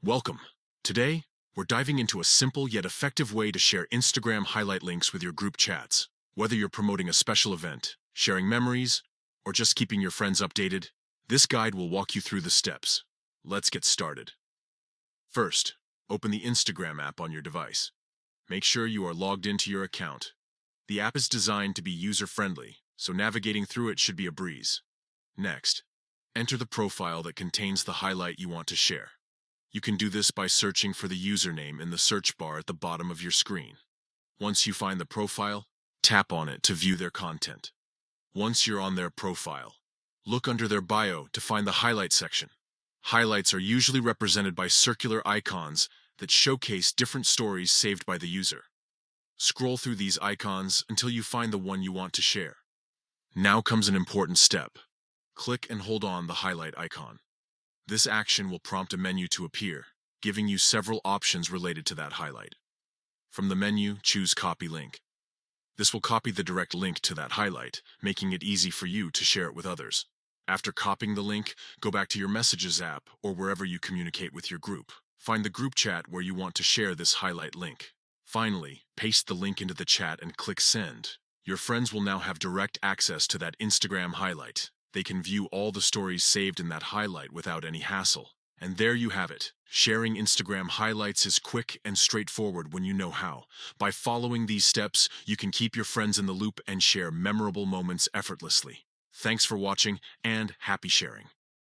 Welcome. Today, we're diving into a simple yet effective way to share Instagram highlight links with your group chats. Whether you're promoting a special event, sharing memories, or just keeping your friends updated, this guide will walk you through the steps. Let's get started. First, open the Instagram app on your device. Make sure you are logged into your account. The app is designed to be user-friendly, so navigating through it should be a breeze. Next, enter the profile that contains the highlight you want to share. You can do this by searching for the username in the search bar at the bottom of your screen. Once you find the profile, tap on it to view their content. Once you're on their profile, look under their bio to find the highlight section. Highlights are usually represented by circular icons that showcase different stories saved by the user. Scroll through these icons until you find the one you want to share. Now comes an important step. Click and hold on the highlight icon. This action will prompt a menu to appear, giving you several options related to that highlight. From the menu, choose Copy Link. This will copy the direct link to that highlight, making it easy for you to share it with others. After copying the link, go back to your Messages app or wherever you communicate with your group. Find the group chat where you want to share this highlight link. Finally, paste the link into the chat and click Send. Your friends will now have direct access to that Instagram highlight. They can view all the stories saved in that highlight without any hassle. And there you have it. Sharing Instagram highlights is quick and straightforward when you know how. By following these steps, you can keep your friends in the loop and share memorable moments effortlessly. Thanks for watching and happy sharing.